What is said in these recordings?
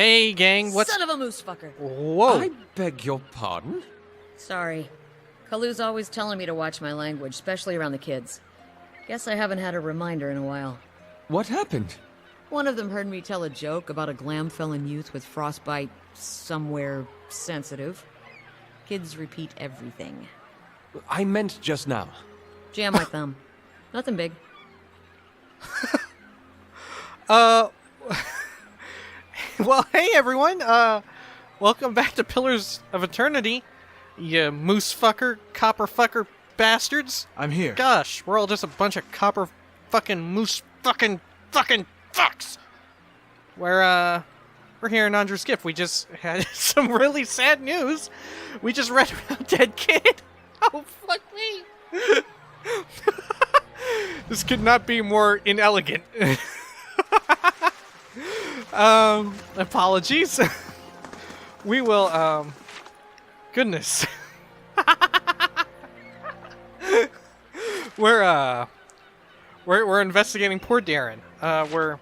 Hey, gang, what's... Son of a moose fucker. Whoa. I beg your pardon? Sorry. Kalu's always telling me to watch my language, especially around the kids. Guess I haven't had a reminder in a while. What happened? One of them heard me tell a joke about a glam-felon youth with frostbite somewhere sensitive. Kids repeat everything. I meant just now. Jam my thumb. Nothing big. Well, hey, everyone. Welcome back to Pillars of Eternity, you moose fucker, copper fucker bastards. I'm here. Gosh, we're all just a bunch of copper fucking moose fucking fucks. We're here in Andrew's gift. We just had some really sad news. We just read about a dead kid. Oh, fuck me. This could not be more inelegant. Apologies. We will, goodness. We're investigating poor Darren. We're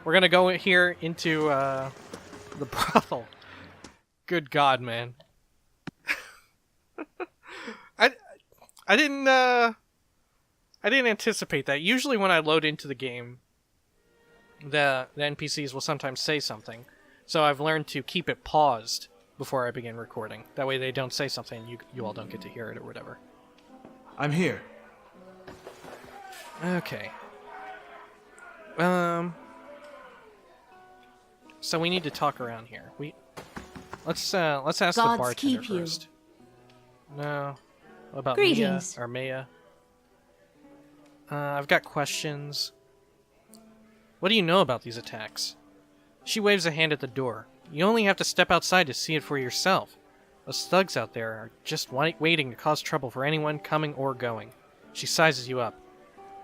gonna go here into, the brothel. Good God, man. I didn't anticipate that. Usually when I load into the game, the NPCs will sometimes say something. So I've learned to keep it paused before I begin recording. That way they don't say something, you all don't get to hear it or whatever. I'm here. Okay. So we need to talk around here. Let's ask the Gods bartender keep you. first. No. What about Greetings. Mia or Maya? I've got questions. What do you know about these attacks? She waves a hand at the door. You only have to step outside to see it for yourself. Those thugs out there are just waiting to cause trouble for anyone coming or going. She sizes you up.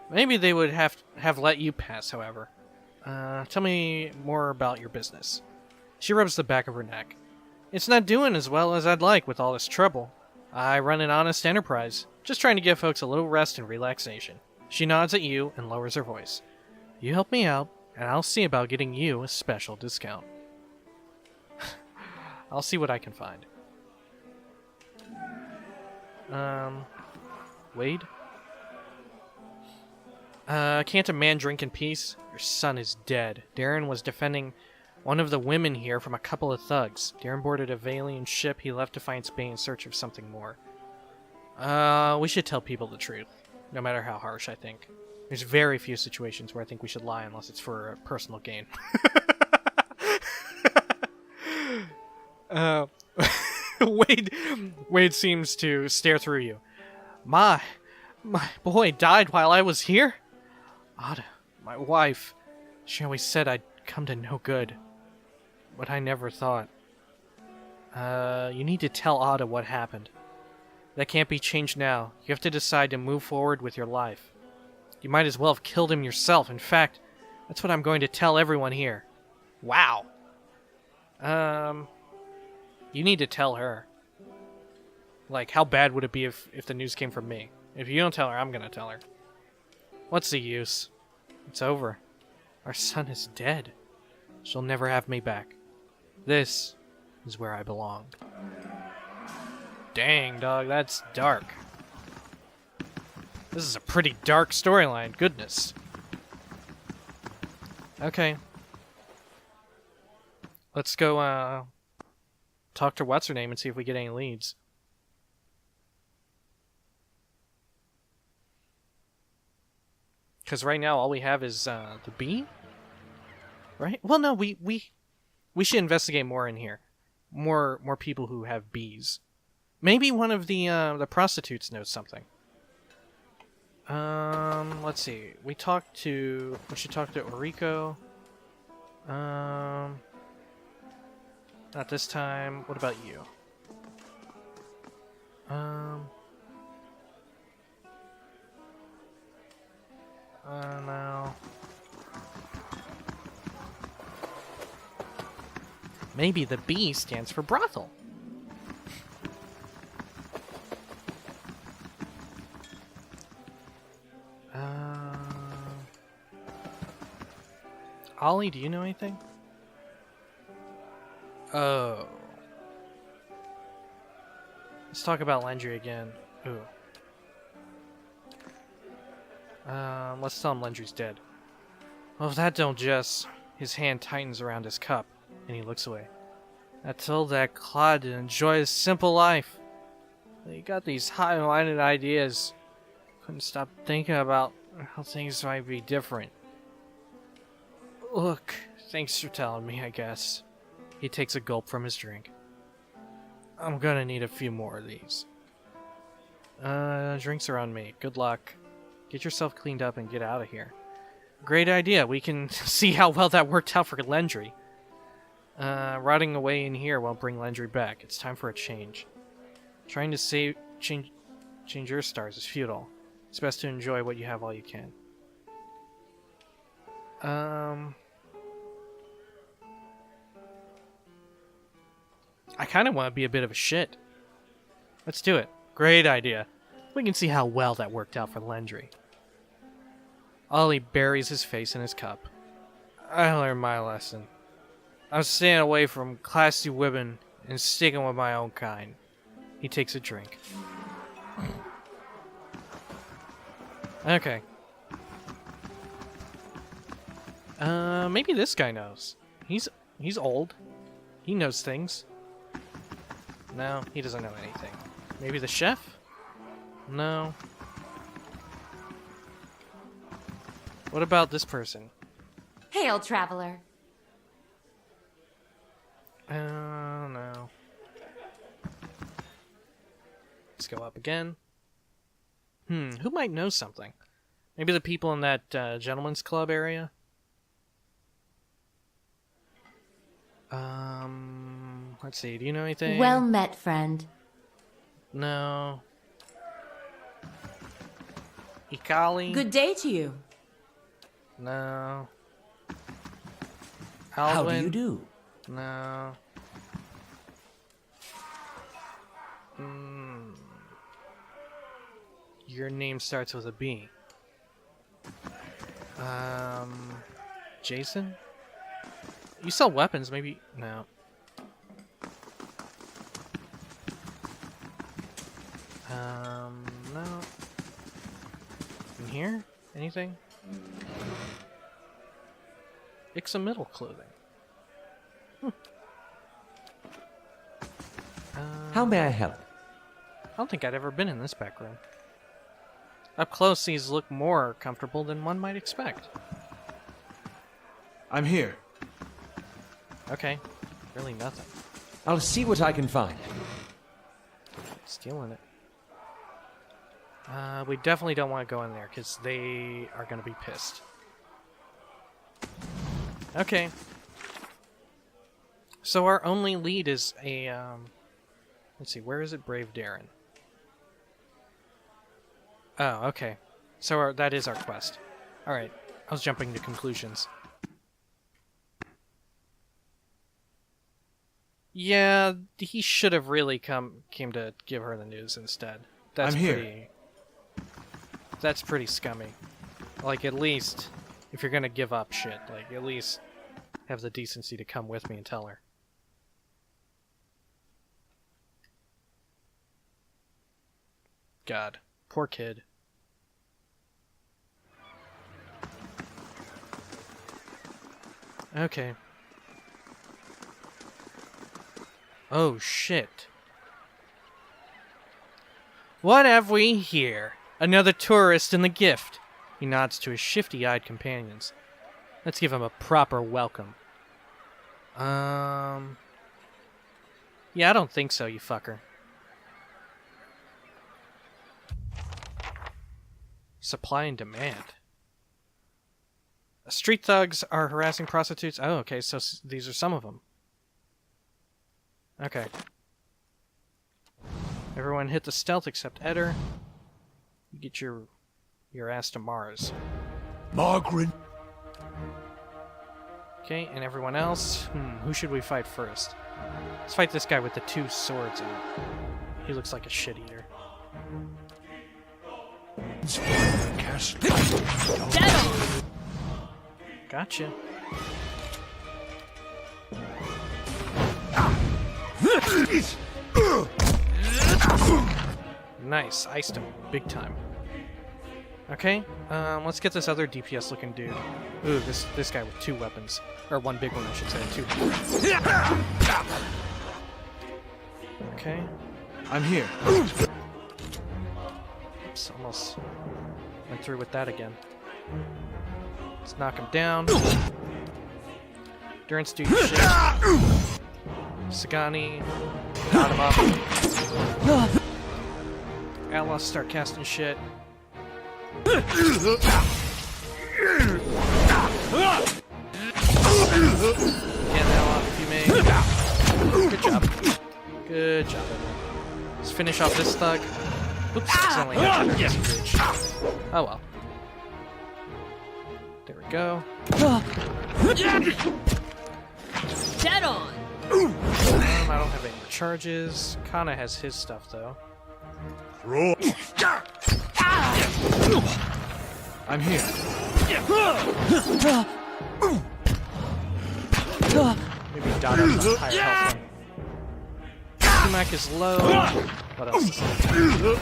Maybe they would have let you pass, however. Tell me more about your business. She rubs the back of her neck. It's not doing as well as I'd like with all this trouble. I run an honest enterprise, just trying to give folks a little rest and relaxation. She nods at you and lowers her voice. You help me out, and I'll see about getting you a special discount. I'll see what I can find. Wade? Can't a man drink in peace? Your son is dead. Darren was defending one of the women here from a couple of thugs. Darren boarded a Valian ship he left to find Spain in search of something more. We should tell people the truth, no matter how harsh, I think. There's very few situations where I think we should lie unless it's for a personal gain. Wade seems to stare through you. My boy died while I was here? Ada, my wife, she always said I'd come to no good. But I never thought. You need to tell Ada what happened. That can't be changed now. You have to decide to move forward with your life. You might as well have killed him yourself. In fact, that's what I'm going to tell everyone here. Wow. You need to tell her. Like, how bad would it be if the news came from me? If you don't tell her, I'm gonna tell her. What's the use? It's over. Our son is dead. She'll never have me back. This is where I belong. Dang, dog, that's dark. This is a pretty dark storyline, goodness. Okay. Let's go, talk to what's-her-name and see if we get any leads. Because right now, all we have is, the bee? Right? Well, no, we should investigate more in here. More people who have bees. Maybe one of the prostitutes knows something. Let's see. We should talk to Oriko. Not this time. What about you? No. Maybe the B stands for brothel. Ollie, do you know anything? Oh. Let's talk about Landry again. Ooh. Let's tell him Landry's dead. Oh, if that don't just... His hand tightens around his cup, and he looks away. I told that clod to enjoy his simple life. He got these high-minded ideas. Couldn't stop thinking about how things might be different. Look, thanks for telling me, I guess. He takes a gulp from his drink. I'm gonna need a few more of these. Drinks are on me. Good luck. Get yourself cleaned up and get out of here. Great idea. We can see how well that worked out for Landry. Rotting away in here won't bring Landry back. It's time for a change. Trying to change your stars is futile. It's best to enjoy what you have while you can. I kind of want to be a bit of a shit. Let's do it. Great idea. We can see how well that worked out for Landry. Ollie buries his face in his cup. I learned my lesson. I'm staying away from classy women and sticking with my own kind. He takes a drink. Okay. Maybe this guy knows. He's old. He knows things. No, he doesn't know anything. Maybe the chef? No. What about this person? Hail, traveler. No. Let's go up again. Who might know something? Maybe the people in that gentleman's club area? Let's see. Do you know anything? Well met, friend. No. Ikali? Good day to you. No. Alwyn? How do you do? No. Your name starts with a B. Jason? You sell weapons, maybe? No. No. In here? Anything? Ixa middle clothing. How may I help? I don't think I'd ever been in this back room. Up close, these look more comfortable than one might expect. I'm here. Okay. Really nothing. I'll see what I can find. Stealing it. We definitely don't want to go in there, because they are going to be pissed. Okay. So our only lead is a, let's see, where is it? Brave Darren. Oh, okay. So that is our quest. Alright, I was jumping to conclusions. Yeah, he should have really came to give her the news instead. That's I'm here. That's pretty scummy. Like, at least, if you're gonna give up shit, like, at least have the decency to come with me and tell her. God. Poor kid. Okay. Oh, shit. What have we here? Another tourist in the gift. He nods to his shifty-eyed companions. Let's give him a proper welcome. Yeah, I don't think so, you fucker. Supply and demand. Street thugs are harassing prostitutes. Oh, okay, so these are some of them. Okay. Everyone hit the stealth except Eder. You get your ass to Mars. Margaret. Okay, and everyone else? Who should we fight first? Let's fight this guy with the two swords out. He looks like a shit eater. Nice, iced him big time. Okay, let's get this other DPS looking dude. Ooh, this guy with 2 weapons. Or 1 big one, I should say. 2. Okay. I'm here. Oops, almost went through with that again. Let's knock him down. Durance, do your shit. Sagani, got him up. Outlaws start casting shit. Get the hell off if you may. Good job. Good job, everyone. Let's finish off this thug. Oops, accidentally got that disengaged. Oh well. There we go. Dead on! I don't have any more charges. Kana has his stuff though. I'm here. Maybe Dada has a higher health one. Sumac is low. What else is there?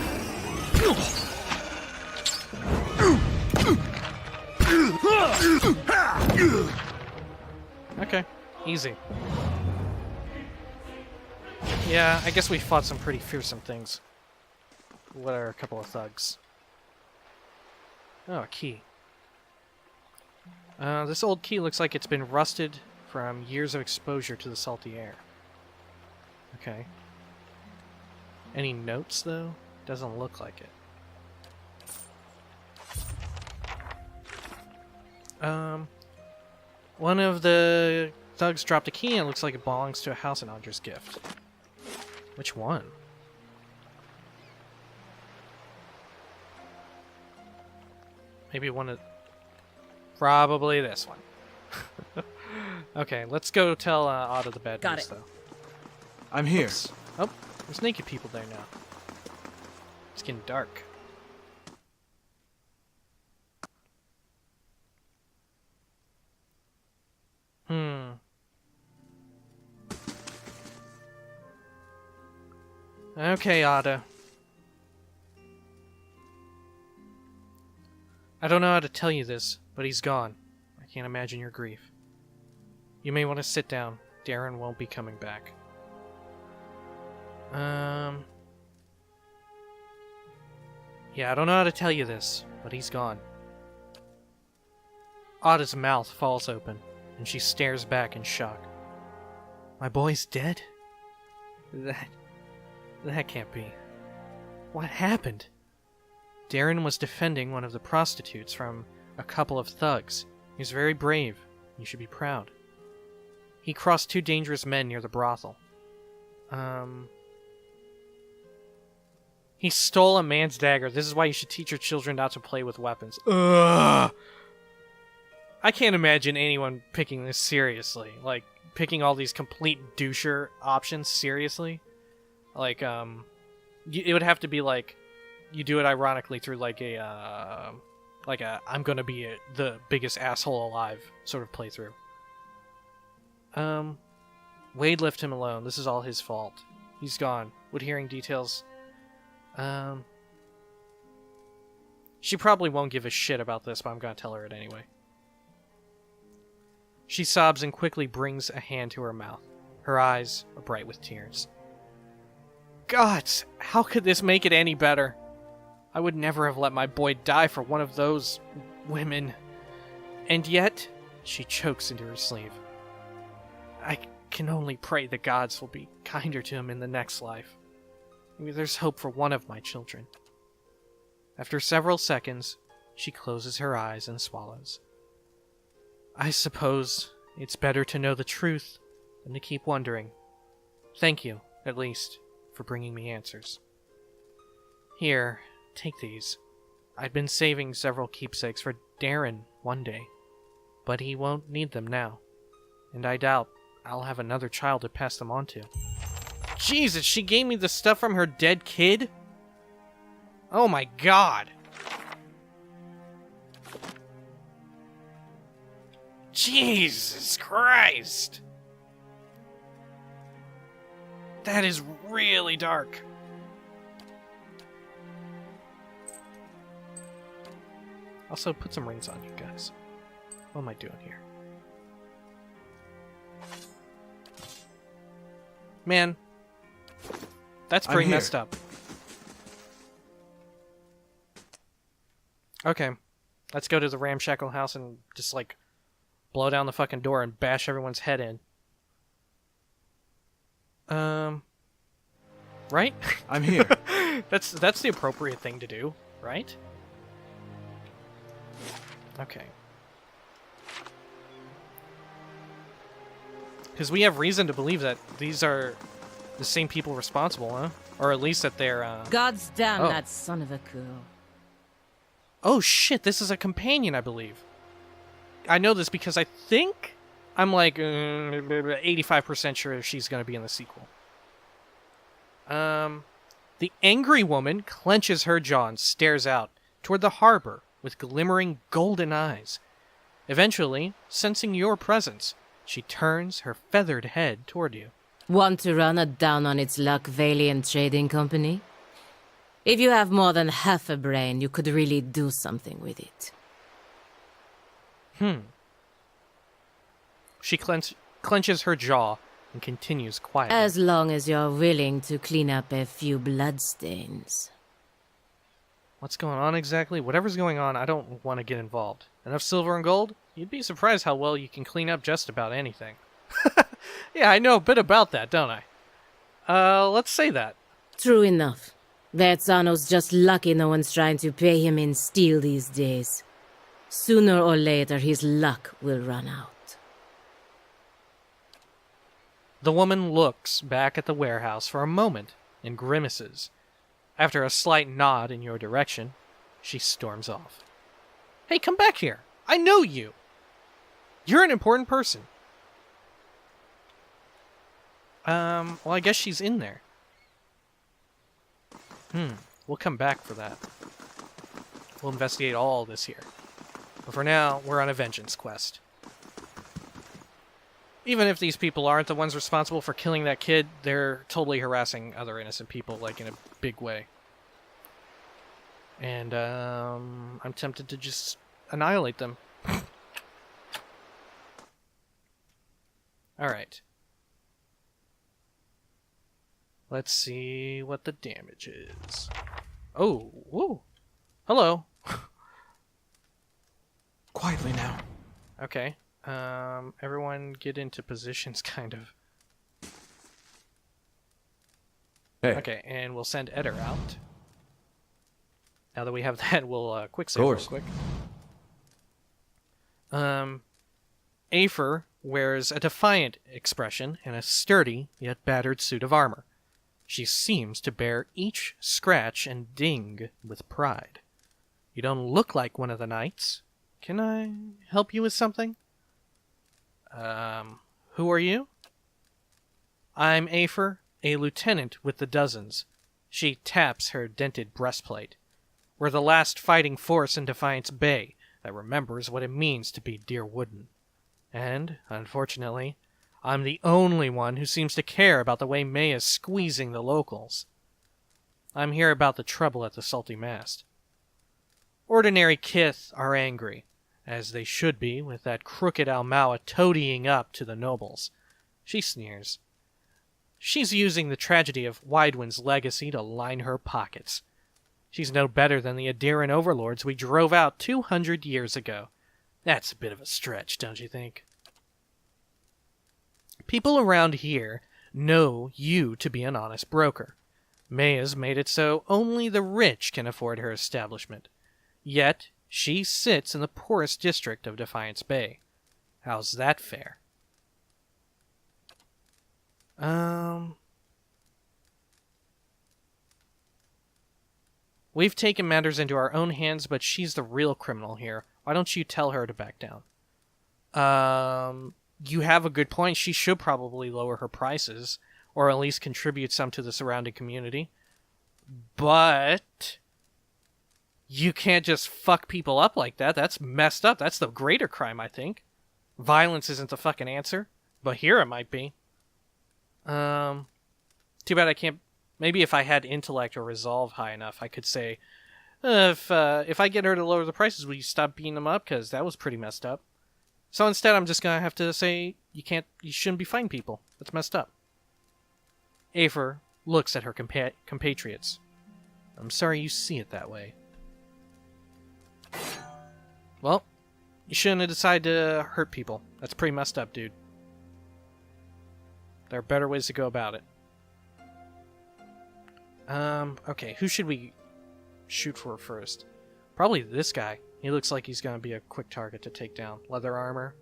Okay, easy. Yeah, I guess we fought some pretty fearsome things. What are a couple of thugs? Oh, a key. This old key looks like it's been rusted from years of exposure to the salty air. Okay. Any notes, though? Doesn't look like it. One of the thugs dropped a key and it looks like it belongs to a house in Andre's gift. Which one? Maybe one of... Probably this one. Okay, let's go tell Otto the bad Got news, it. though. I'm here. Oops. Oh, there's naked people there now. It's getting dark. Okay, Otto. I don't know how to tell you this, but he's gone. I can't imagine your grief. You may want to sit down. Darren won't be coming back. Yeah, I don't know how to tell you this, but he's gone. Ada's mouth falls open, and she stares back in shock. My boy's dead? That can't be. What happened? Darren was defending one of the prostitutes from a couple of thugs. He was very brave. You should be proud. He crossed 2 dangerous men near the brothel. He stole a man's dagger. This is why you should teach your children not to play with weapons. Ugh. I can't imagine anyone picking this seriously. Like, picking all these complete doucher options seriously. Like, it would have to be like, you do it ironically through like a I'm gonna be the biggest asshole alive sort of playthrough. Wade left him alone. This is all his fault. He's gone. Would hearing details... She probably won't give a shit about this, but I'm gonna tell her it anyway. She sobs and quickly brings a hand to her mouth. Her eyes are bright with tears. Gods, how could this make it any better? I would never have let my boy die for one of those women. And yet, she chokes into her sleeve. I can only pray the gods will be kinder to him in the next life. Maybe there's hope for one of my children. After several seconds, she closes her eyes and swallows. I suppose it's better to know the truth than to keep wondering. Thank you, at least, for bringing me answers. Here, take these. I'd been saving several keepsakes for Darren one day, but he won't need them now, and I doubt I'll have another child to pass them on to. Jesus, she gave me the stuff from her dead kid? Oh my god. Jesus Christ. That is really dark. Also, put some rings on you guys. What am I doing here? Man, that's pretty messed up. Okay, let's go to the ramshackle house and just, like, blow down the fucking door and bash everyone's head in. Right? I'm here. That's the appropriate thing to do, right? Okay. Because we have reason to believe that these are the same people responsible, huh? Or at least that they're, God's damn Oh. that son of a girl. Oh shit, this is a companion, I believe. I know this because I think I'm like 85% sure she's going to be in the sequel. The angry woman clenches her jaw and stares out toward the harbor with glimmering golden eyes. Eventually, sensing your presence, she turns her feathered head toward you. Want to run a down on its luck Valiant Trading Company? If you have more than half a brain, you could really do something with it. She clenches her jaw and continues quietly. As long as you're willing to clean up a few bloodstains. What's going on exactly? Whatever's going on, I don't want to get involved. Enough silver and gold? You'd be surprised how well you can clean up just about anything. Yeah, I know a bit about that, don't I? Let's say that. True enough. Vertzano's just lucky no one's trying to pay him in steel these days. Sooner or later, his luck will run out. The woman looks back at the warehouse for a moment and grimaces. After a slight nod in your direction, she storms off. Hey, come back here. I know you. You're an important person. Well, I guess she's in there. We'll come back for that. We'll investigate all this here. But for now, we're on a vengeance quest. Even if these people aren't the ones responsible for killing that kid, they're totally harassing other innocent people, like, in a big way. And, I'm tempted to just annihilate them. Alright. Let's see what the damage is. Oh, whoa. Hello. Quietly now. Okay. Everyone get into positions, kind of. Hey, Okay, and we'll send Eder out. Now that we have that, we'll quick save Of real course. quick. Afer wears a defiant expression and a sturdy yet battered suit of armor. She seems to bear each scratch and ding with pride. You don't look like one of the knights. Can I help you with something? Who are you? I'm Afer, a lieutenant with the Dozens. She taps her dented breastplate. We're the last fighting force in Defiance Bay that remembers what it means to be Dear Wooden. And, unfortunately, I'm the only one who seems to care about the way May is squeezing the locals. I'm here about the trouble at the Salty Mast. Ordinary kith are angry, as they should be with that crooked Almaua toadying up to the nobles. She sneers. She's using the tragedy of Widewind's legacy to line her pockets. She's no better than the Adiran overlords we drove out 200 years ago. That's a bit of a stretch, don't you think? People around here know you to be an honest broker. May has made it so only the rich can afford her establishment. Yet, she sits in the poorest district of Defiance Bay. How's that fair? We've taken matters into our own hands, but she's the real criminal here. Why don't you tell her to back down? You have a good point. She should probably lower her prices, or at least contribute some to the surrounding community. But you can't just fuck people up like that. That's messed up. That's the greater crime, I think. Violence isn't the fucking answer, but here it might be. Too bad I can't... Maybe if I had intellect or resolve high enough, I could say, if I get her to lower the prices, will you stop beating them up? Because that was pretty messed up. So instead, I'm just going to have to say, you shouldn't be fighting people. That's messed up. Afer looks at her compatriots. I'm sorry you see it that way. Well, you shouldn't have decided to hurt people. That's pretty messed up, dude. There are better ways to go about it. Okay, who should we shoot for first? Probably this guy. He looks like he's going to be a quick target to take down. Leather armor,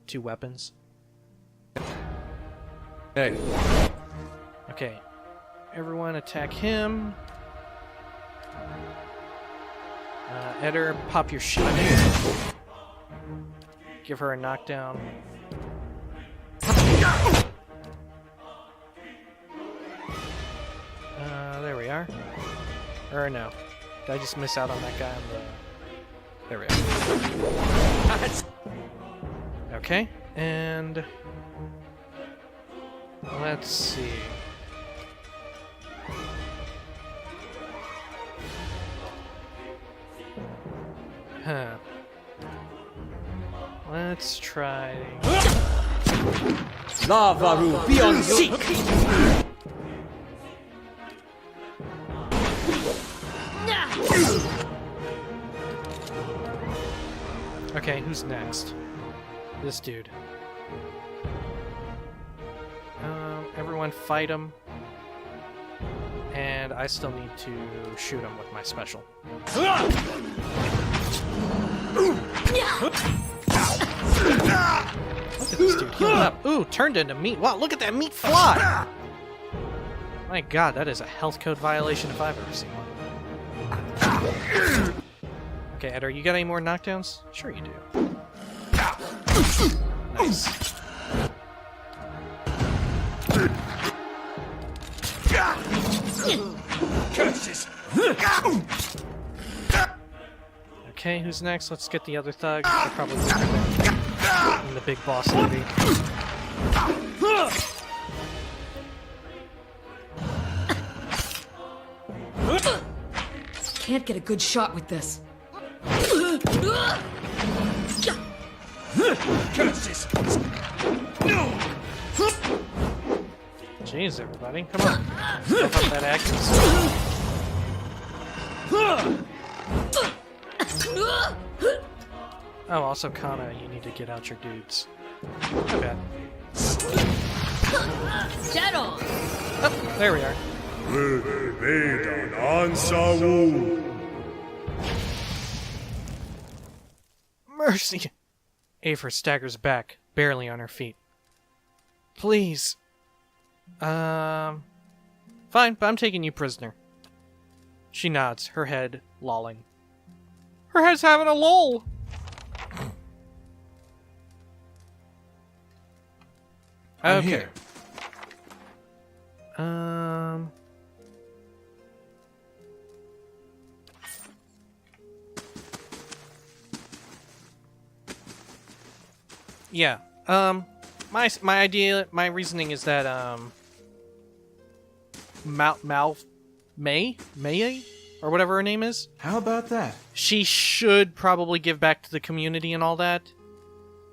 2 weapons. Hey. Okay, everyone attack him. Eder, pop your shield. Give her a knockdown. There we are. Or no. Did I just miss out on that guy on the... There we are. Okay, and... Let's see. Huh. Let's try... Lavaru, be on seek! Okay, who's next? This dude. Everyone fight him. And I still need to shoot him with my special. Look at this dude healing up. Ooh, turned into meat. Wow, look at that meat fly! My god, that is a health code violation if I've ever seen one. Okay, Eder, you got any more knockdowns? Sure you do. Nice. Okay, who's next? Let's get the other thugs. They're probably in the big boss lobby. Can't get a good shot with this. Jeez, everybody, come on. Step up that accuracy. Oh, also, Kana, you need to get out your dudes. My bad. Dead on! Oh, there we are. Mercy! Afer staggers back, barely on her feet. Please. Fine, but I'm taking you prisoner. She nods, her head lolling. Her head's having a lull! I'm Okay. here. Yeah. My idea, my reasoning is that May, or whatever her name is. How about that? She should probably give back to the community and all that,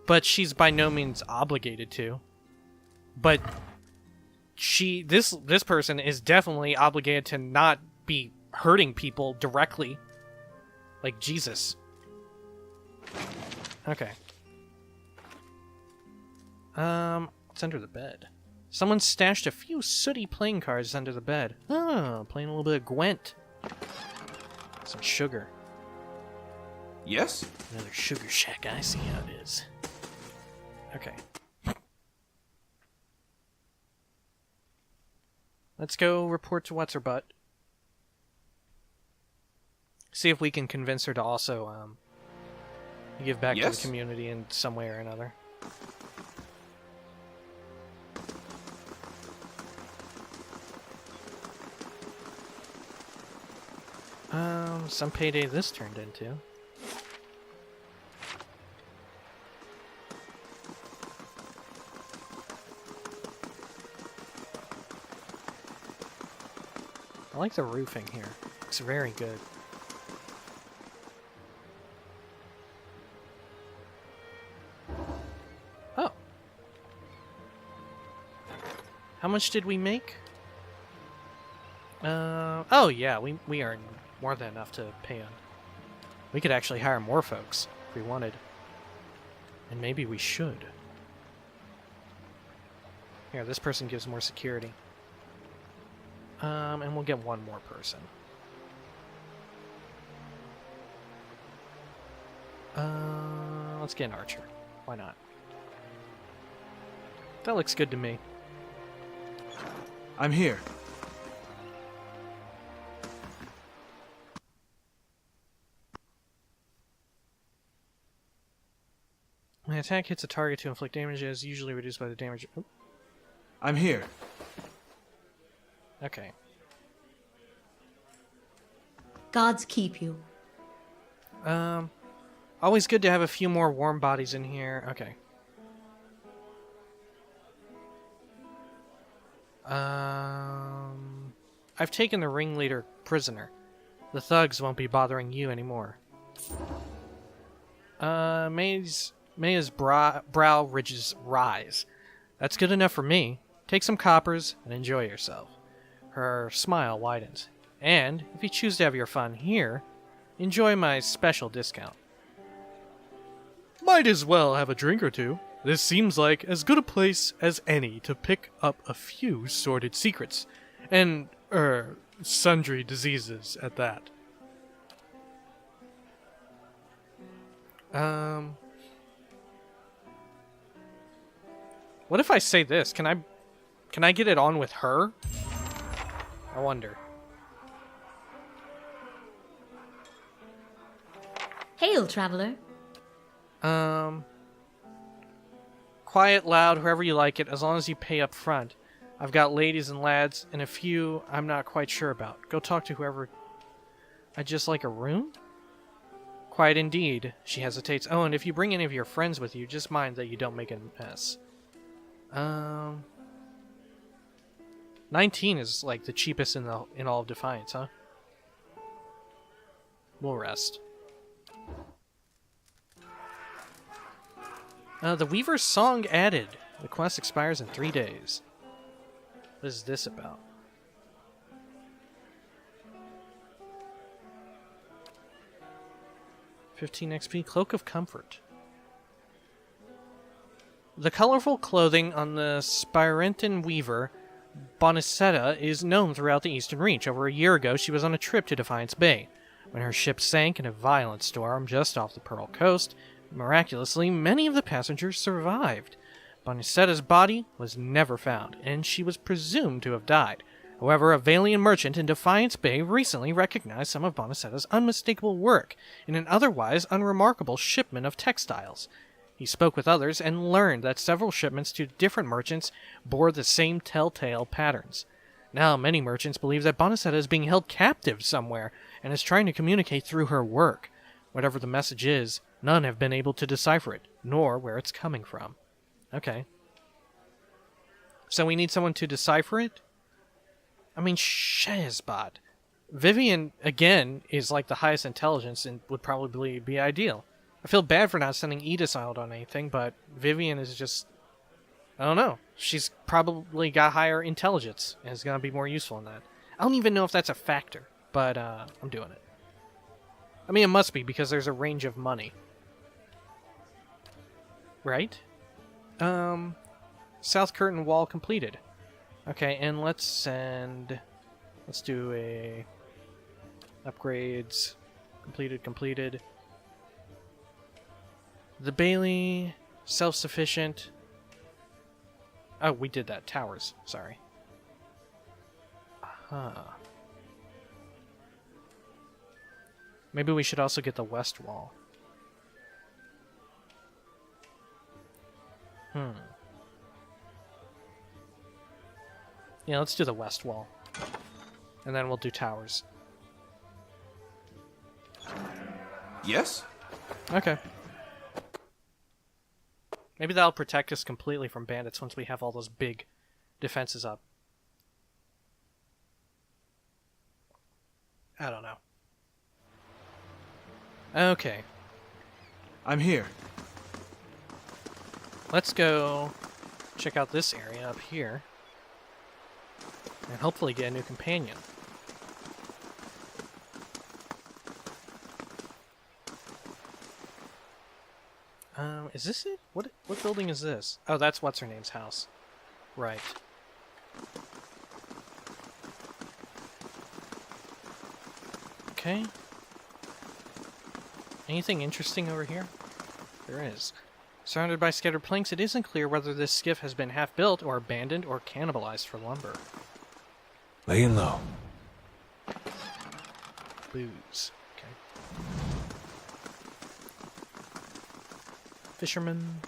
but she's by no means obligated to. But this person is definitely obligated to not be hurting people directly, like Jesus. Okay. What's under the bed? Someone stashed a few sooty playing cards under the bed. Oh, playing a little bit of Gwent. Some sugar. Yes? Another sugar shack, I see how it is. Okay. Let's go report to What's-Her-Butt. See if we can convince her to also, give back to the community in some way or another. Some payday this turned into. like the roofing here. It's very good. Oh. How much did we make? Oh yeah, we earned more than enough to pay on. We could actually hire more folks if we wanted. And maybe we should. Here, this person gives more security. And we'll get one more person. Let's get an archer. Why not? That looks good to me. I'm here. When an attack hits a target to inflict damage, it is usually reduced by the damage. Oop. I'm here. Okay. Gods keep you. Always good to have a few more warm bodies in here. Okay. I've taken the ringleader prisoner. The thugs won't be bothering you anymore. Maya's brow ridges rise. That's good enough for me. Take some coppers and enjoy yourself. Her smile widens. And, if you choose to have your fun here, enjoy my special discount. Might as well have a drink or two. This seems like as good a place as any to pick up a few sordid secrets. And, sundry diseases at that. What if I say this? Can I get it on with her? I wonder. Hail, traveler. Quiet, loud, whoever you like it, as long as you pay up front. I've got ladies and lads, and a few I'm not quite sure about. Go talk to whoever... I'd just like a room? Quiet indeed. She hesitates. Oh, and if you bring any of your friends with you, just mind that you don't make a mess. 19 is like the cheapest in all of Defiance, huh? We'll rest. The Weaver's Song added. The quest expires in 3 days. What is this about? $15 XP. Cloak of Comfort. The colorful clothing on the Spirentan Weaver, Bonicetta, is known throughout the Eastern Reach. Over a year ago, she was on a trip to Defiance Bay. When her ship sank in a violent storm just off the Pearl Coast, miraculously, many of the passengers survived. Bonicetta's body was never found, and she was presumed to have died. However, a Valian merchant in Defiance Bay recently recognized some of Bonicetta's unmistakable work in an otherwise unremarkable shipment of textiles. He spoke with others and learned that several shipments to different merchants bore the same telltale patterns. Now, many merchants believe that Bonicetta is being held captive somewhere and is trying to communicate through her work. Whatever the message is, none have been able to decipher it, nor where it's coming from. Okay. So we need someone to decipher it? I mean, Shahzad. Vivian, again, is like the highest intelligence and would probably be ideal. I feel bad for not sending Edis out on anything, but Vivian is just... I don't know. She's probably got higher intelligence and is going to be more useful in that. I don't even know if that's a factor, but I'm doing it. I mean, it must be because there's a range of money. Right? South Curtain Wall completed. Okay, and let's send... Let's do a... Upgrades. Completed. The Bailey. Self-sufficient. Oh, we did that. Towers. Sorry. Maybe we should also get the West Wall. Yeah, let's do the West Wall. And then we'll do towers. Yes? Okay. Maybe that'll protect us completely from bandits once we have all those big defenses up. I don't know. Okay. I'm here. Let's go check out this area up here. And hopefully get a new companion. Is this it? What building is this? Oh, that's what's-her-name's house. Right. Okay. Anything interesting over here? There is. Surrounded by scattered planks, it isn't clear whether this skiff has been half-built or abandoned or cannibalized for lumber. Laying low. Booze. Okay. Fisherman.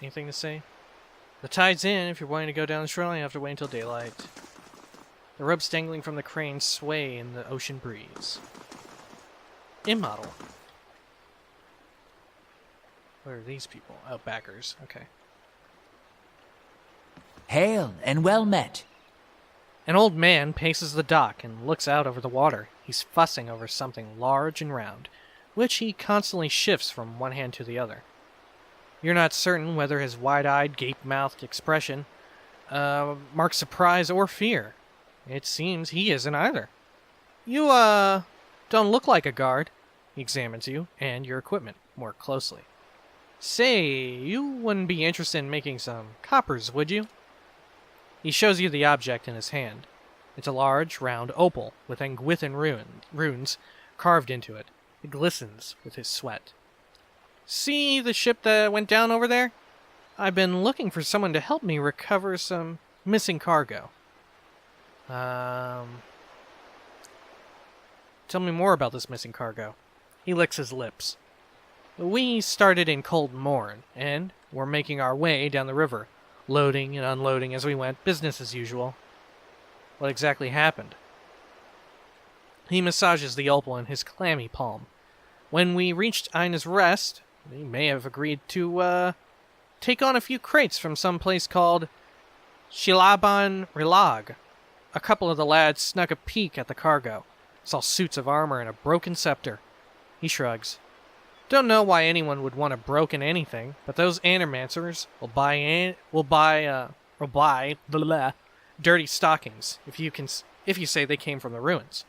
Anything to say? The tide's in. If you're wanting to go down the shoreline, you have to wait until daylight. The ropes dangling from the crane sway in the ocean breeze. Immodel. What are these people? Oh, backers. Okay. Hail and well met. An old man paces the dock and looks out over the water. He's fussing over something large and round, which he constantly shifts from one hand to the other. You're not certain whether his wide-eyed, gape-mouthed expression marks surprise or fear. It seems he isn't either. You, don't look like a guard. He examines you and your equipment more closely. Say, you wouldn't be interested in making some coppers, would you? He shows you the object in his hand. It's a large, round opal with Angwithan runes carved into it. It glistens with his sweat. See the ship that went down over there? I've been looking for someone to help me recover some missing cargo. Tell me more about this missing cargo. He licks his lips. We started in Cold Morn, and we're making our way down the river, loading and unloading as we went, business as usual. What exactly happened? He massages the opal in his clammy palm. When we reached Ina's Rest, he may have agreed to, take on a few crates from some place called Shilaban Rilag. A couple of the lads snuck a peek at the cargo, saw suits of armor and a broken scepter. He shrugs. Don't know why anyone would want a broken anything, but those animancers will buy dirty stockings if you say they came from the ruins.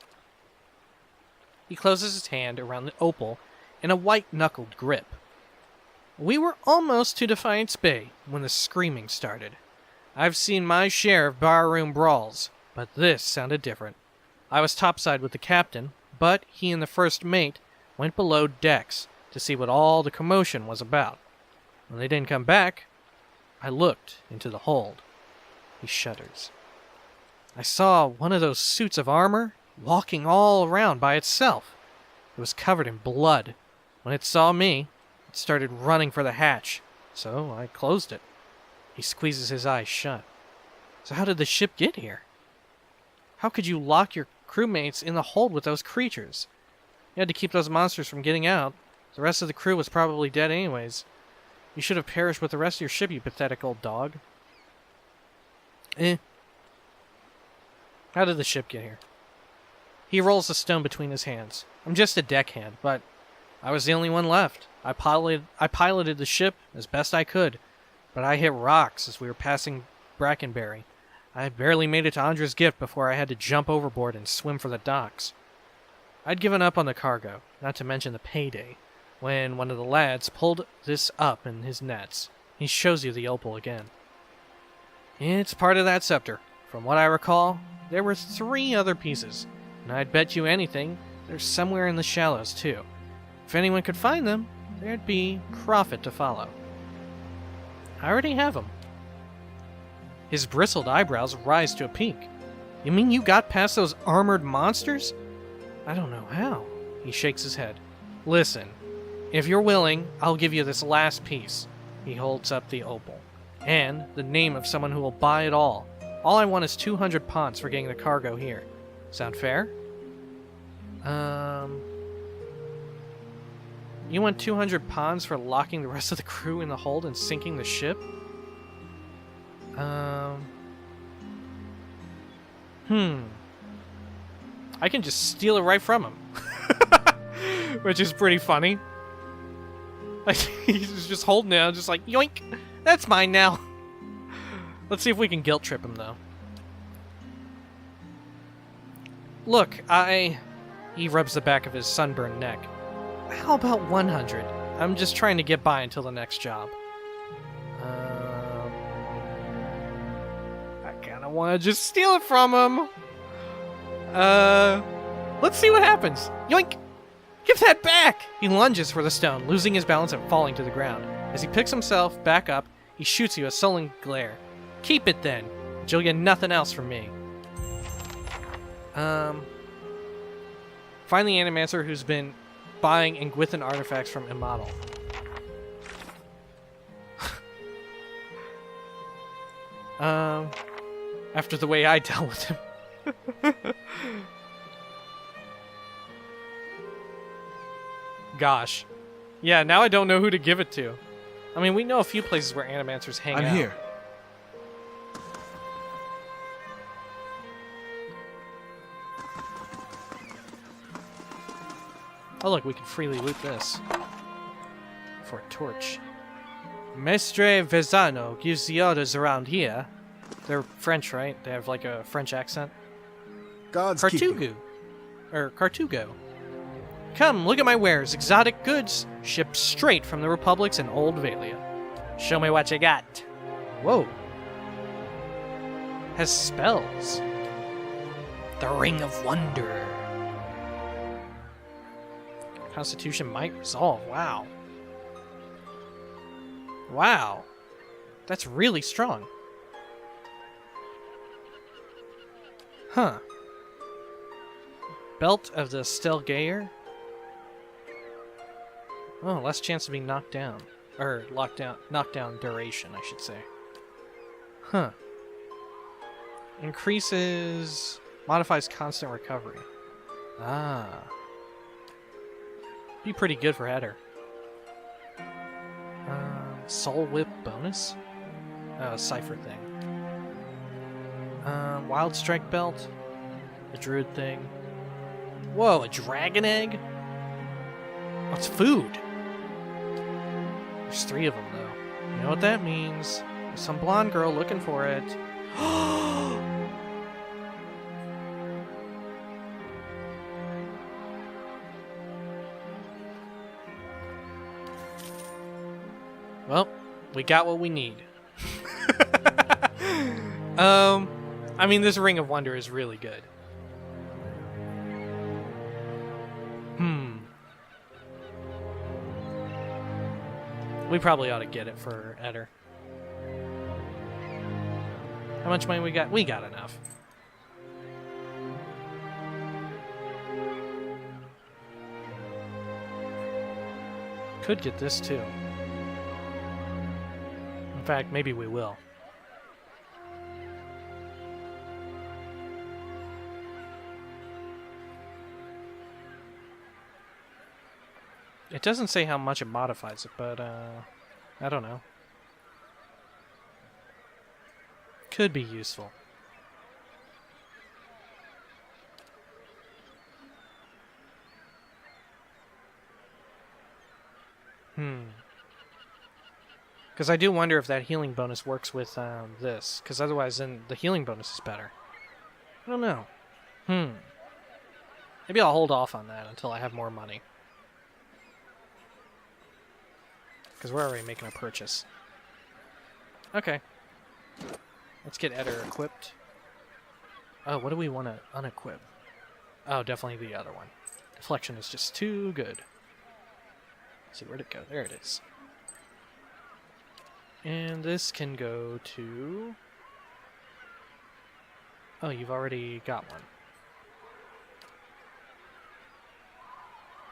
He closes his hand around the opal in a white-knuckled grip. We were almost to Defiance Bay when the screaming started. I've seen my share of barroom brawls, but this sounded different. I was topside with the captain, but he and the first mate went below decks to see what all the commotion was about. When they didn't come back, I looked into the hold. He shudders. I saw one of those suits of armor walking all around by itself. It was covered in blood. When it saw me, it started running for the hatch, so I closed it. He squeezes his eyes shut. So how did the ship get here? How could you lock your crewmates in the hold with those creatures? You had to keep those monsters from getting out. The rest of the crew was probably dead anyways. You should have perished with the rest of your ship, you pathetic old dog. How did the ship get here? He rolls a stone between his hands. I'm just a deckhand, but I was the only one left. I piloted the ship as best I could, but I hit rocks as we were passing Brackenberry. I barely made it to Andra's Gift before I had to jump overboard and swim for the docks. I'd given up on the cargo, not to mention the payday, when one of the lads pulled this up in his nets. He shows you the opal again. It's part of that scepter. From what I recall, there were 3 other pieces, and I'd bet you anything they're somewhere in the shallows too. If anyone could find them, there'd be profit to follow. I already have them. His bristled eyebrows rise to a peak. You mean you got past those armored monsters? I don't know how. He shakes his head. Listen, if you're willing, I'll give you this last piece. He holds up the opal. And the name of someone who will buy it all. All I want is 200 ponds for getting the cargo here. Sound fair? You want 200 ponds for locking the rest of the crew in the hold and sinking the ship? I can just steal it right from him. Which is pretty funny. Like, he's just holding it, just like, yoink! That's mine now! Let's see if we can guilt trip him, though. Look, He rubs the back of his sunburned neck. How about 100? I'm just trying to get by until the next job. I kinda wanna just steal it from him! Let's see what happens. Yoink! Give that back! He lunges for the stone, losing his balance and falling to the ground. As he picks himself back up, he shoots you a sullen glare. Keep it then, but you'll get nothing else from me. Find the Animancer who's been buying Ingwithan artifacts from Immortal. After the way I dealt with him. Gosh. Yeah, now I don't know who to give it to. I mean, we know a few places where Animancers hang out. I'm here. Oh look, we can freely loot this. For a torch. Mestre Vezano gives the orders around here. They're French, right? They have like a French accent. God's keep you. Cartugo. Or Cartugo. Come, look at my wares. Exotic goods. Shipped straight from the Republics and Old Valia. Show me what you got. Whoa. Has spells. The Ring of Wonder. Constitution might resolve. Wow. Wow. That's really strong. Huh. Belt of the Stelgayer. Oh, less chance to be knocked down. Or knockdown duration, I should say. Huh. Modifies constant recovery. Ah. Be pretty good for header. Soul Whip bonus? Oh, Cypher thing. Wild Strike Belt. A Druid thing. Whoa, a Dragon Egg? What's food? There's 3 of them, though. You know what that means. There's some blonde girl looking for it. Well, we got what we need. I mean, this Ring of Wonder is really good. We probably ought to get it for Eder. How much money we got? We got enough. Could get this too. In fact, maybe we will. It doesn't say how much it modifies it, but, I don't know. Could be useful. Because I do wonder if that healing bonus works with, this. Because otherwise, then the healing bonus is better. I don't know. Maybe I'll hold off on that until I have more money. Because we're already making a purchase. Okay. Let's get Eder equipped. Oh, what do we want to unequip? Oh, definitely the other one. Deflection is just too good. Let's see, where'd it go? There it is. And this can go to... Oh, you've already got one.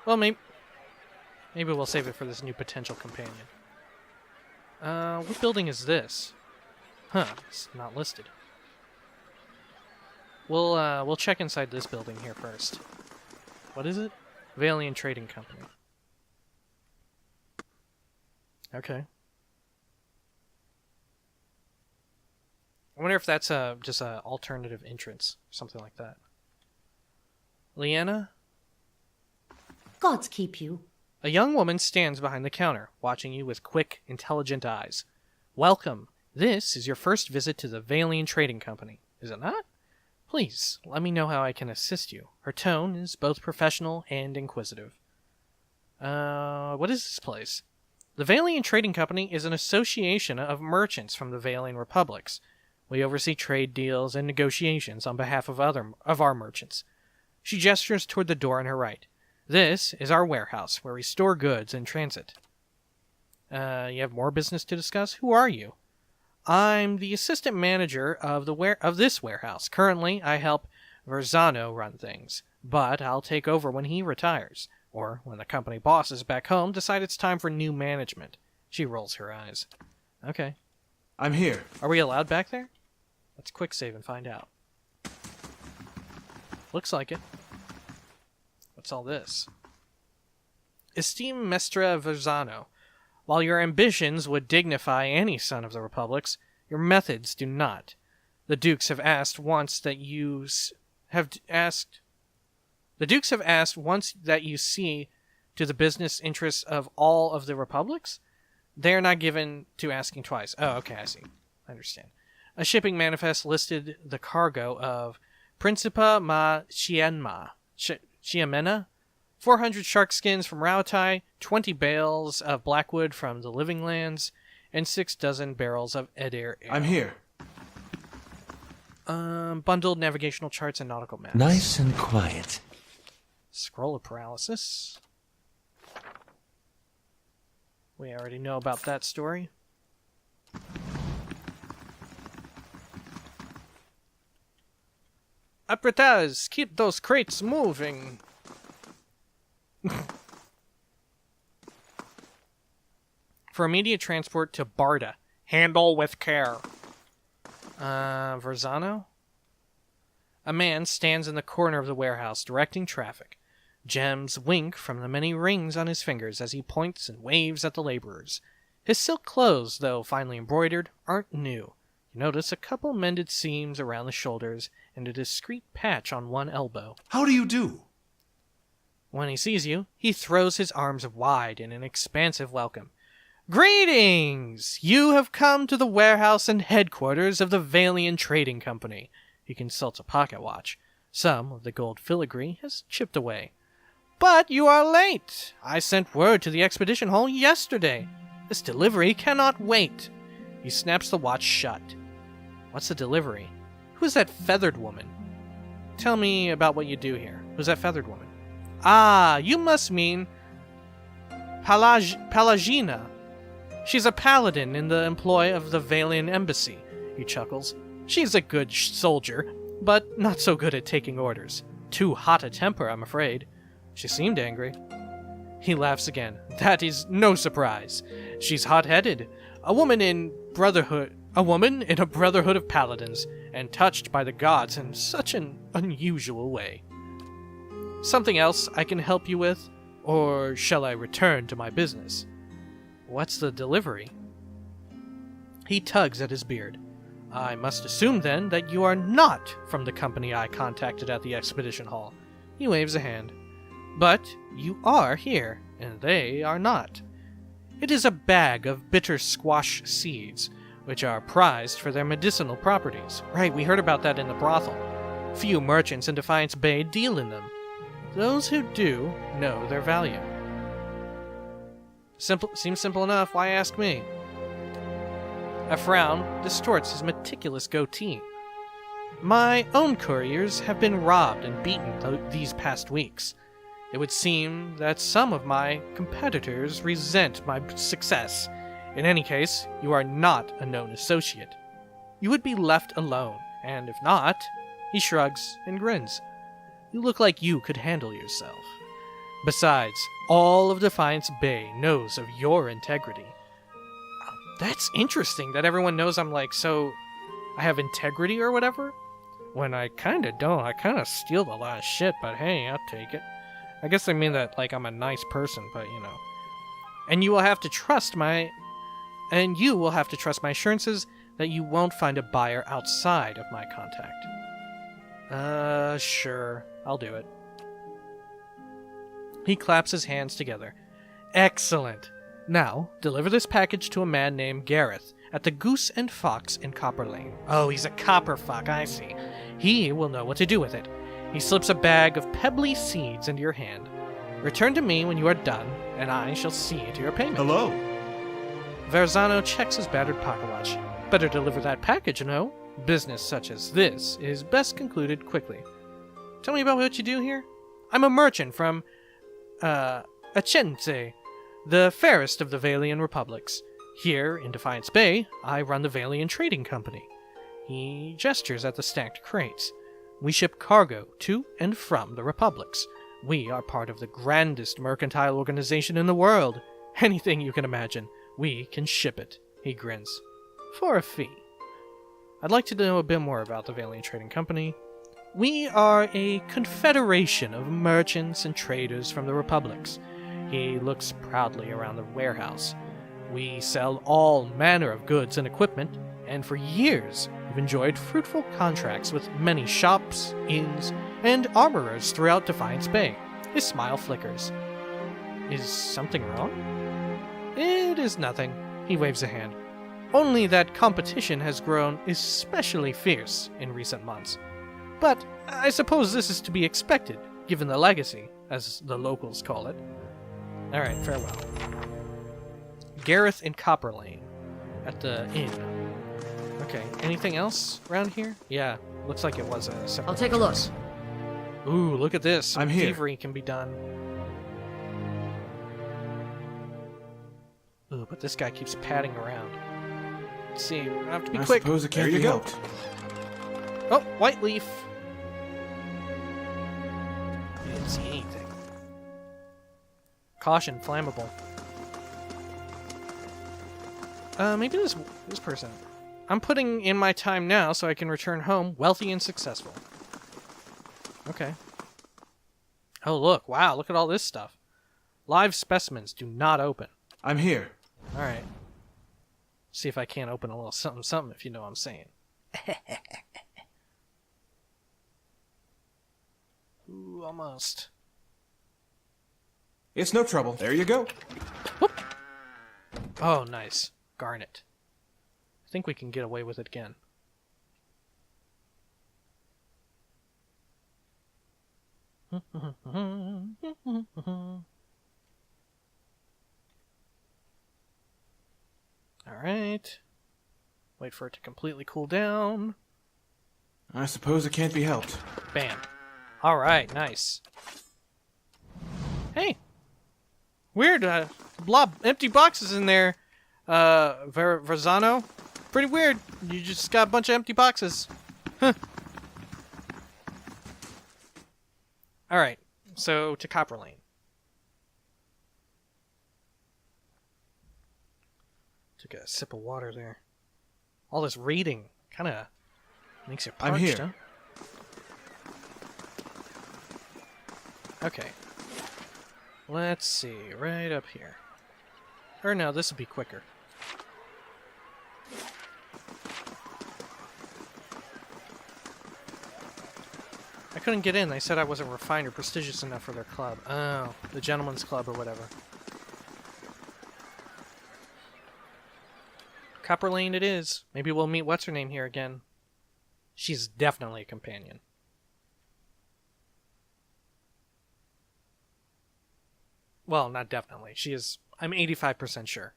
Well, maybe we'll save it for this new potential companion. What building is this? Huh, it's not listed. We'll check inside this building here first. What is it? Valiant Trading Company. Okay. I wonder if that's just an alternative entrance, something like that. Leanna? Gods keep you. A young woman stands behind the counter, watching you with quick, intelligent eyes. Welcome. This is your first visit to the Valian Trading Company, is it not? Please, let me know how I can assist you. Her tone is both professional and inquisitive. What is this place? The Valian Trading Company is an association of merchants from the Valian republics. We oversee trade deals and negotiations on behalf of our merchants. She gestures toward the door on her right. This is our warehouse, where we store goods in transit. You have more business to discuss? Who are you? I'm the assistant manager of this warehouse. Currently, I help Verzano run things, but I'll take over when he retires, or when the company bosses back home decide it's time for new management. She rolls her eyes. Okay. I'm here. Are we allowed back there? Let's quick save and find out. Looks like it. What's all this? Esteemed Mestre Verzano, while your ambitions would dignify any son of the republics, your methods do not. The Dukes have asked once that you see to the business interests of all of the republics. They are not given to asking twice. Oh, okay, I see. I understand. A shipping manifest listed the cargo of Principa Ma Chiamena, 400 shark skins from Rautai, 20 bales of blackwood from the Living Lands, and 6 dozen barrels of Edir ale. I'm here. Bundled navigational charts and nautical maps. Nice and quiet. Scroll of paralysis. We already know about that story. Apretaz, keep those crates moving. For immediate transport to Barda. Handle with care. Verzano? A man stands in the corner of the warehouse, directing traffic. Gems wink from the many rings on his fingers as he points and waves at the laborers. His silk clothes, though finely embroidered, aren't new. You notice a couple mended seams around the shoulders and a discreet patch on one elbow. How do you do? When he sees you, he throws his arms wide in an expansive welcome. Greetings! You have come to the warehouse and headquarters of the Valian Trading Company. He consults a pocket watch. Some of the gold filigree has chipped away. But you are late. I sent word to the expedition hall yesterday. This delivery cannot wait. He snaps the watch shut. What's the delivery? Who's that feathered woman? Tell me about what you do here. Who's that feathered woman? Ah, you must mean Palagina. She's a paladin in the employ of the Valian embassy. He chuckles. She's a good soldier, but not so good at taking orders. Too hot a temper, I'm afraid. She seemed angry. He laughs again. That is no surprise. She's hot-headed. A woman in a brotherhood of paladins, and touched by the gods in such an unusual way. Something else I can help you with? Or shall I return to my business? What's the delivery? He tugs at his beard. I must assume, then, that you are not from the company I contacted at the expedition hall. He waves a hand. But you are here, and they are not. It is a bag of bitter squash seeds, which are prized for their medicinal properties. Right, we heard about that in the brothel. Few merchants in Defiance Bay deal in them. Those who do know their value. Seems simple enough, why ask me? A frown distorts his meticulous goatee. My own couriers have been robbed and beaten these past weeks. It would seem that some of my competitors resent my success. In any case, you are not a known associate. You would be left alone, and if not, he shrugs and grins. You look like you could handle yourself. Besides, all of Defiance Bay knows of your integrity. That's interesting that everyone knows I'm so I have integrity or whatever. When I kinda don't. I kinda steal a lot of shit, but hey, I'll take it. I guess they mean that I'm a nice person, but And you will have to trust my assurances that you won't find a buyer outside of my contact. Sure. I'll do it. He claps his hands together. Excellent. Now, deliver this package to a man named Gareth at the Goose and Fox in Copper Lane. Oh, he's a copper fuck, I see. He will know what to do with it. He slips a bag of pebbly seeds into your hand. Return to me when you are done, and I shall see to your payment. Hello. Verzano checks his battered pocket watch. Better deliver that package, no? Business such as this is best concluded quickly. Tell me about what you do here. I'm a merchant from, Acente, the fairest of the Valian republics. Here, in Defiance Bay, I run the Valian Trading Company. He gestures at the stacked crates. We ship cargo to and from the republics. We are part of the grandest mercantile organization in the world. Anything you can imagine, we can ship it. He grins. For a fee. I'd like to know a bit more about the Valian Trading Company. We are a confederation of merchants and traders from the republics. He looks proudly around the warehouse. We sell all manner of goods and equipment, and for years we've enjoyed fruitful contracts with many shops, inns, and armorers throughout Defiance Bay. His smile flickers. Is something wrong? It is nothing. He waves a hand. Only that competition has grown especially fierce in recent months. But I suppose this is to be expected, given the legacy, as the locals call it. Alright, farewell. Gareth in Copper Lane, at the inn. Okay, anything else around here? Yeah, looks like it was a separate I'll take a look. place. Ooh, look at this. Some I'm here. thievery can be done. Ooh, but this guy keeps padding around. Let's see, we have to be I quick. suppose it can't There you be go. helped. Oh, white leaf. I didn't see anything. Caution, flammable. Maybe this person. I'm putting in my time now so I can return home wealthy and successful. Okay. Oh, look. Wow, look at all this stuff. Live specimens do not open. I'm here. Alright. See if I can't open a little something something, if you know what I'm saying. Ooh, almost. It's no trouble. There you go. Whoop. Oh, nice. Garnet. I think we can get away with it again. Alright. Wait for it to completely cool down. I suppose it can't be helped. Bam. Alright, nice. Hey! Weird, blob, empty boxes in there, Verzano. Pretty weird. You just got a bunch of empty boxes. Huh. Alright, so to Copper Lane. Took a sip of water there. All this reading kind of makes you parched, I'm here. huh? Okay. Let's see, right up here. Or no, this will be quicker. I couldn't get in. They said I wasn't refined or prestigious enough for their club. Oh, the gentleman's club or whatever. Copper Lane it is. Maybe we'll meet what's-her-name here again. She's definitely a companion. Well, not definitely. She is... I'm 85% sure.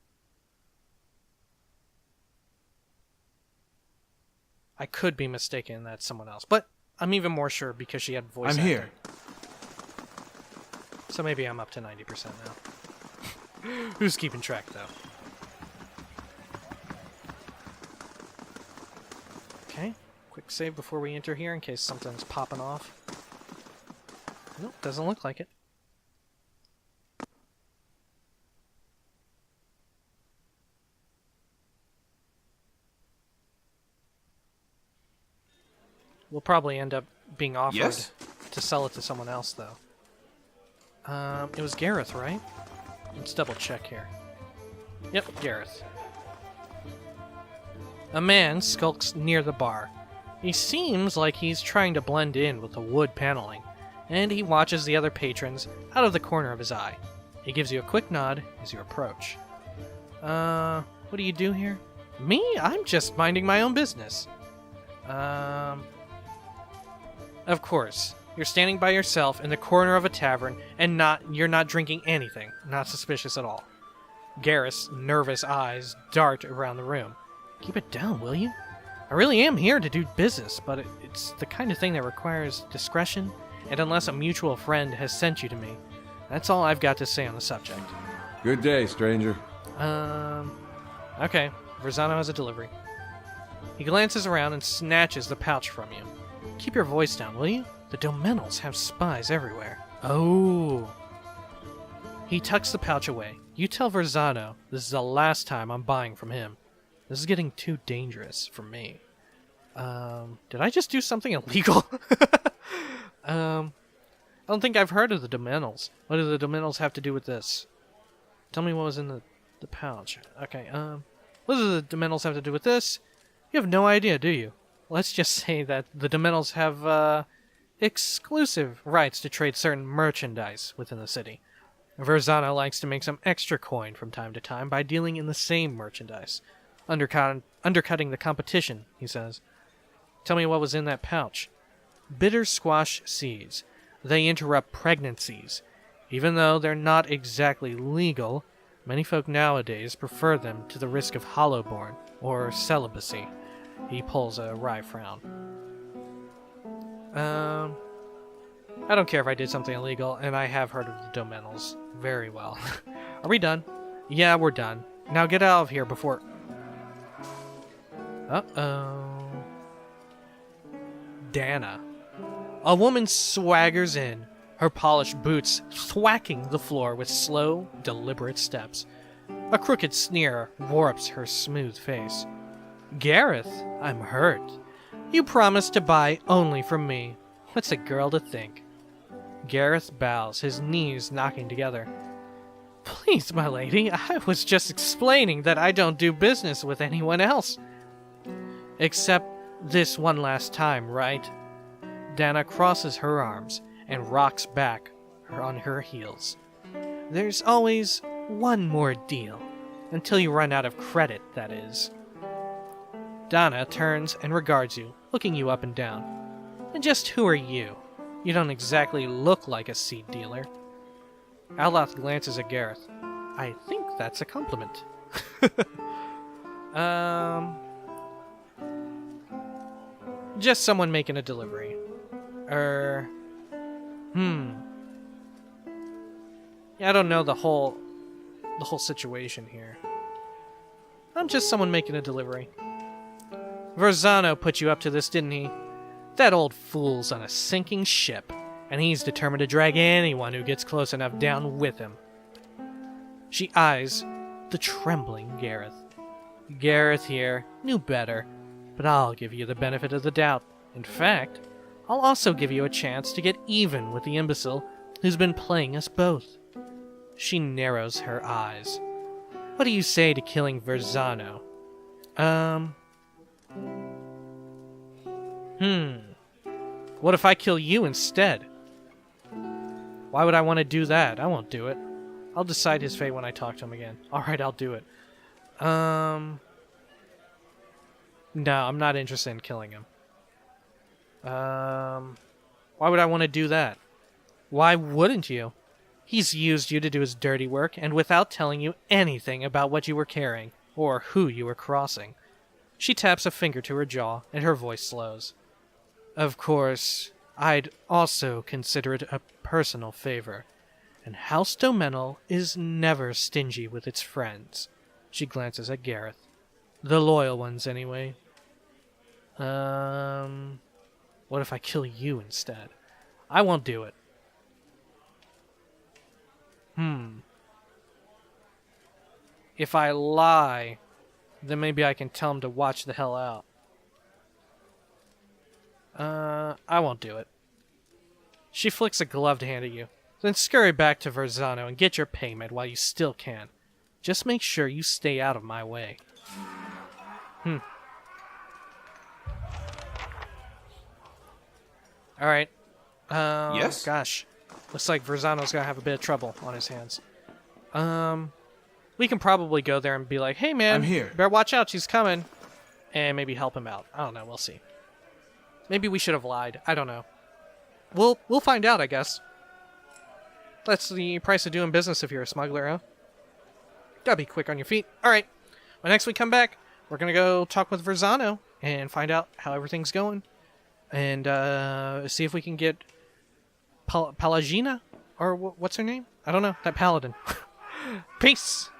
I could be mistaken that's someone else, but I'm even more sure because she had voice I'm acting. here. So maybe I'm up to 90% now. Who's keeping track, though? Okay. Quick save before we enter here in case something's popping off. Nope, doesn't look like it. We'll probably end up being offered Yes? to sell it to someone else, though. It was Gareth, right? Let's double check here. Yep, Gareth. A man skulks near the bar. He seems like he's trying to blend in with the wood paneling. and he watches the other patrons out of the corner of his eye. He gives you a quick nod as you approach. What do you do here? Me? I'm just minding my own business. Of course. You're standing by yourself in the corner of a tavern, and you're not drinking anything. Not suspicious at all. Gareth's nervous eyes dart around the room. Keep it down, will you? I really am here to do business, but it's the kind of thing that requires discretion, and unless a mutual friend has sent you to me, that's all I've got to say on the subject. Good day, stranger. Okay. Verzano has a delivery. He glances around and snatches the pouch from you. Keep your voice down, will you? The Domenals have spies everywhere. Oh. He tucks the pouch away. You tell Verzano this is the last time I'm buying from him. This is getting too dangerous for me. Did I just do something illegal? I don't think I've heard of the Domenals. What do the Domenals have to do with this? Tell me what was in the pouch. Okay, what do the Domenals have to do with this? You have no idea, do you? Let's just say that the Domenals have, exclusive rights to trade certain merchandise within the city. Verzano likes to make some extra coin from time to time by dealing in the same merchandise. Undercutting the competition, he says. Tell me what was in that pouch. Bitter squash seeds. They interrupt pregnancies. Even though they're not exactly legal, many folk nowadays prefer them to the risk of hollowborn or celibacy. He pulls a wry frown. I don't care if I did something illegal, and I have heard of the Domenals very well. Are we done? Yeah, we're done. Now get out of here before... Uh-oh. Dana. A woman swaggers in, her polished boots thwacking the floor with slow, deliberate steps. A crooked sneer warps her smooth face. Gareth, I'm hurt. You promised to buy only from me. What's a girl to think? Gareth bows, his knees knocking together. Please, my lady, I was just explaining that I don't do business with anyone else. Except this one last time, right? Dana crosses her arms and rocks back on her heels. There's always one more deal. Until you run out of credit, that is. Dana turns and regards you, looking you up and down. And just who are you? You don't exactly look like a seed dealer. Aloth glances at Gareth. I think that's a compliment. Just someone making a delivery. Yeah, I don't know the whole situation here. I'm just someone making a delivery. Verzano put you up to this, didn't he? That old fool's on a sinking ship, and he's determined to drag anyone who gets close enough down with him. She eyes the trembling Gareth. Gareth here knew better, but I'll give you the benefit of the doubt. In fact, I'll also give you a chance to get even with the imbecile who's been playing us both. She narrows her eyes. What do you say to killing Verzano? What if I kill you instead? Why would I want to do that? I won't do it. I'll decide his fate when I talk to him again. Alright, I'll do it. No, I'm not interested in killing him. Why would I want to do that? Why wouldn't you? He's used you to do his dirty work, and without telling you anything about what you were carrying, or who you were crossing. She taps a finger to her jaw, and her voice slows. Of course, I'd also consider it a personal favor, and House Domenal is never stingy with its friends. She glances at Gareth. The loyal ones, anyway. What if I kill you instead? I won't do it. If I lie, then maybe I can tell him to watch the hell out. I won't do it. She flicks a gloved hand at you, then scurry back to Verzano and get your payment while you still can. Just make sure you stay out of my way. Alright. Yes? Gosh. Looks like Verzano's gonna have a bit of trouble on his hands. We can probably go there and be like, hey man, I'm here. better watch out, she's coming. And maybe help him out. I don't know, we'll see. Maybe we should have lied. I don't know. We'll find out, I guess. That's the price of doing business if you're a smuggler, huh? Gotta be quick on your feet. Alright. When next we come back, we're gonna go talk with Verzano and find out how everything's going. And see if we can get Palagina? Or what's her name? I don't know. That paladin. Peace!